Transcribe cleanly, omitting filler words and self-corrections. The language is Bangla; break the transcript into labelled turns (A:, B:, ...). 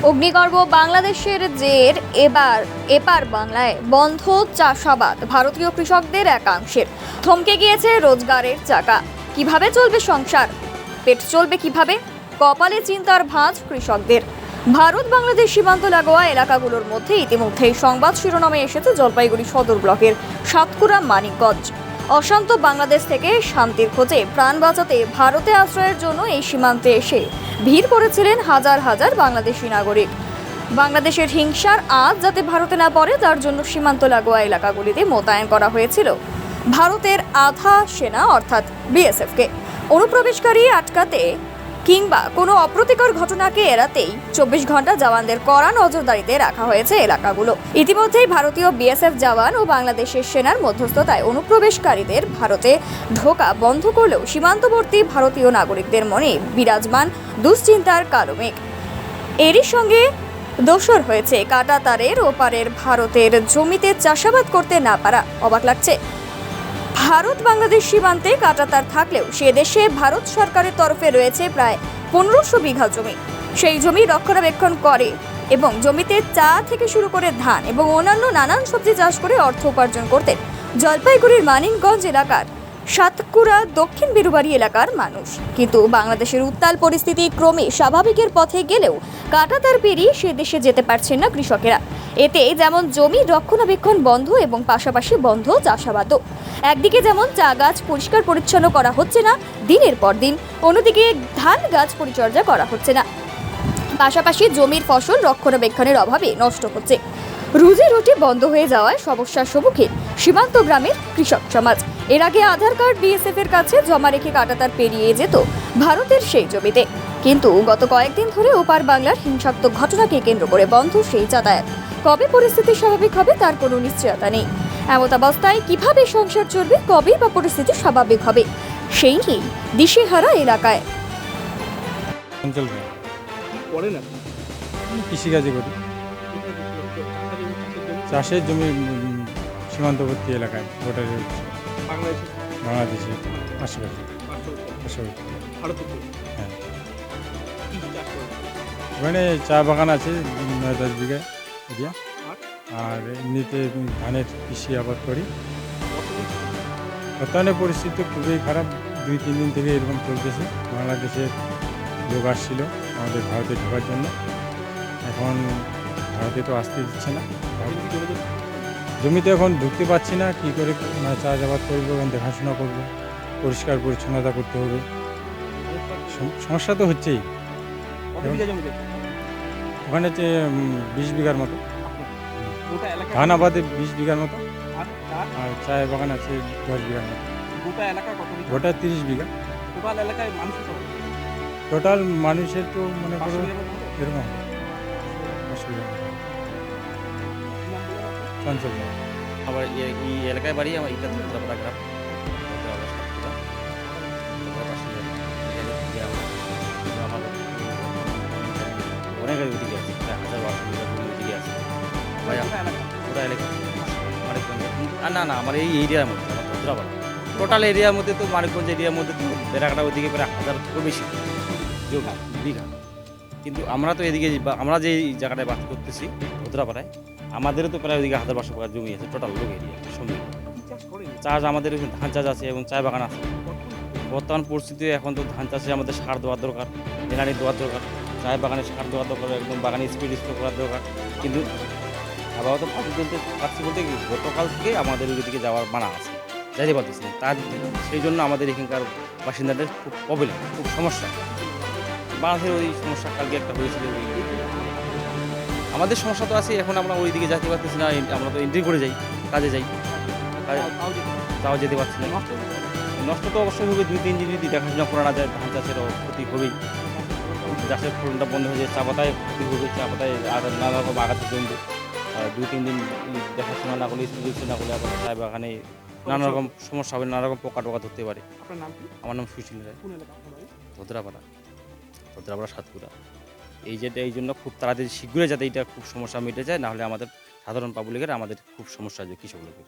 A: অগ্নিগর্ভ বাংলাদেশের জের এপার বাংলায় বন্ধ চাষাবাদ ভারতীয় কৃষকদের একাংশের। থমকে গিয়েছে রোজগারের চাকা। কিভাবে চলবে সংসার? পেট চলবে কিভাবে? কপালে চিন্তার ভাঁজ কৃষকদের। ভারত বাংলাদেশ সীমান্ত লাগোয়া এলাকাগুলোর মধ্যে ইতিমধ্যেই সংবাদ শিরোনামে এসেছে জলপাইগুড়ি সদর ব্লকের সাতকুড়া মানিকগঞ্জ। অশান্ত বাংলাদেশ থেকে শান্তির খোঁজে প্রাণ বাঁচাতে ভারতে আশ্রয়ের জন্য এই সীমান্তে এসে ভিড় করেছিলেন হাজার হাজার বাংলাদেশি নাগরিক। বাংলাদেশের হিংসার আঁচ যাতে ভারতে না পড়ে তার জন্য সীমান্ত লাগোয়া এলাকাগুলিতে মোতায়েন করা হয়েছিল ভারতের আধা সেনা অর্থাৎ বিএসএফকে। অনুপ্রবেশকারী আটকাতে কিংবা কোনো অপ্রীতিকর ঘটনাকে এড়াতেই 24 ঘন্টা জওয়ানদের কড়া নজরদারিতে রাখা হয়েছে এলাকাগুলো। ইতিমধ্যেই ভারতীয় বিএসএফ জওয়ান ও বাংলাদেশের সেনার মধ্যস্থতায় অনুপ্রবেশকারীদের ভারতে ঢোকা বন্ধ করলেও সীমান্তবর্তী ভারতীয় নাগরিকদের মনে বিরাজমান দুশ্চিন্তার কালো মেঘ। এরই সঙ্গে দোসর হয়েছে কাঁটাতারের ওপারের ভারতের জমিতে চাষাবাদ করতে না পারা। অবাক লাগছে, ভারত বাংলাদেশ সীমান্তে কাঁটাতার থাকলেও সে দেশে ভারত সরকারের তরফে রয়েছে প্রায় 1500 বিঘা জমি। সেই জমি রক্ষণাবেক্ষণ করে এবং জমিতে চা থেকে শুরু করে ধান এবং অন্যান্য নানান সবজি চাষ করে অর্থ উপার্জন করতেন জলপাইগুড়ির মানিকগঞ্জ এলাকার সাতকুড়া দক্ষিণ বিরুবাড়ি এলাকার মানুষ। কিন্তু বাংলাদেশের উত্তাল পরিস্থিতি ক্রমে স্বাভাবিকের পথে গেলেও কাঁটাতার পেরিয়ে সে দেশে যেতে পারছেন না কৃষকেরা। এতে যেমন জমি রক্ষণাবেক্ষণ বন্ধ এবং পাশাপাশি বন্ধ চাষাবাদও। একদিকে যেমন চা গাছ পরিষ্কার পরিচ্ছন্ন করা হচ্ছে না দিনের পর দিন, অন্যদিকে ধান গাছ পরিচর্যা করা হচ্ছে না, পাশাপাশি জমির ফসল রক্ষণাবেক্ষণের অভাবে নষ্ট হচ্ছে। রুজি রুটি বন্ধ হয়ে যাওয়ায় সমস্যার সম্মুখীন সীমান্ত গ্রামের কৃষক সমাজ। এর আগে আধার কার্ড বিএসএফ এর কাছে জমা রেখে কাঁটাতার পেরিয়ে যেত ভারতের সেই জমিতে, কিন্তু গত কয়েকদিন ধরে ওপার বাংলার হিংসাত্মক ঘটনাকে কেন্দ্র করে বন্ধ সেই যাতায়াত। কবে পরিস্থিতি স্বাভাবিক হবে তার কোনো নিশ্চয়তা নেই। এমত অবস্থায় কিভাবে সংসার চলবে, কবে বা পরিস্থিতি স্বাভাবিক হবে সেই নিয়ে দিশেহারা এলাকায়।
B: কৃষিকাজে করি, চাষের জমি সীমান্তবর্তী এলাকায় ভোটারের বাংলাদেশে আশেপাশে। হ্যাঁ, ওখানে চা বাগান আছে 9-10 বিঘা এরিয়া, আর এমনিতে ধানের কৃষি আবাদ করি। বর্তমানে পরিস্থিতি খুবই খারাপ, 2-3 দিন থেকে এরকম চলতেছে। বাংলাদেশের লোক আসছিল আমাদের ভারতে ঢোকার জন্য, এখন ভারতে তো আসতে দিচ্ছে না। জমিতে এখন ঢুকতে পারছি না, কী করে চাষাবাদ করবো, দেখাশোনা করবো, পরিষ্কার পরিচ্ছন্নতা করতে হবে। সমস্যা তো হচ্ছেই। ওখানে হচ্ছে 20 বিঘার মতো ধান আবাদে, 20 বিঘার মতো, আর চায়ের বাগান আছে 10 বিঘার মতো। গোটা 30 বিঘা। টোটাল মানুষের তো মনে করো এরকম অসুবিধা। চঞ্চল
C: আমার এই এলাকায় বাড়ি, আমার এটা ধুতরাপাড়া গ্রাম। আমার অনেক ওদিকে আছে, প্রায় 1000-1200 বিঘা জমি ওদিকে আছে ভাই। পুরো এলাকা না, আমার এই এরিয়ার মধ্যে, আমার ধুতরাপাড়া টোটাল এরিয়ার মধ্যে তো মানিকগঞ্জ এরিয়ার মধ্যে তো বেড়াকাটা ওদিকে প্রায় 1000 থেকেও বেশি জমি বিঘা। কিন্তু আমরা তো এদিকে, আমরা যে জায়গাটায় বাস করতেছি ধুতরাপাড়ায়, আমাদেরও তো প্রায় ওইদিকে 1000-1200 বিঘা জমি আছে টোটাল লোক এরিয়া সঙ্গে। চাষ আমাদের ধান চাষ আছে এবং চা বাগান আছে। বর্তমান পরিস্থিতি এখন তো ধান চাষে আমাদের সার দেওয়ার দরকার, নিড়ানি দেওয়ার দরকার, চায় বাগানে সার দেওয়ার দরকার, একদম বাগানে স্প্রে করার দরকার। কিন্তু আবহাওয়া তো পাচ্ছি বলতে কি, গতকাল থেকে আমাদের ওইদিকে যাওয়ার মানা আছে, যাইতে পারতেছি না। তার সেই জন্য আমাদের এখানকার বাসিন্দাদের খুব প্রবলেম, খুব সমস্যা। বাংলাদেশের ওই সমস্যা কালকে একটা হয়েছিল। আমাদের সমস্যা তো আছে, এখন আমরা ওই দিকে যেতে পারতেছি না। আমরা তো এন্ট্রি করে যাই, কাজে যাই, তাও যেতে পারছি না। নষ্ট তো অবশ্যই হবে, 2-3 দিন যদি দেখাশোনা করা না যায় ধান চাষের ক্ষতি হবেই। চাষের ফলনটা বন্ধ হয়ে যায়, চা পাতায় ক্ষতি হবে, চা পাতায় আর নানা রকম আঘাত জমবে। 2-3 দিন দেখাশোনা না করলে, স্প্রে না করলে আবার চা বাগানে নানা রকম সমস্যা হবে, নানা রকম পোকা টোকা ধরতে পারে। আমার নাম সুশীল রায়, ধুতরাপাড়া সাতকুড়া। এই জন্য খুব তাড়াতাড়ি শীঘ্রই যাতে এটা খুব সমস্যা মিটে যায়, নাহলে আমাদের সাধারণ পাবলিকের আমাদের খুব সমস্যা হয় কৃষক লোকের।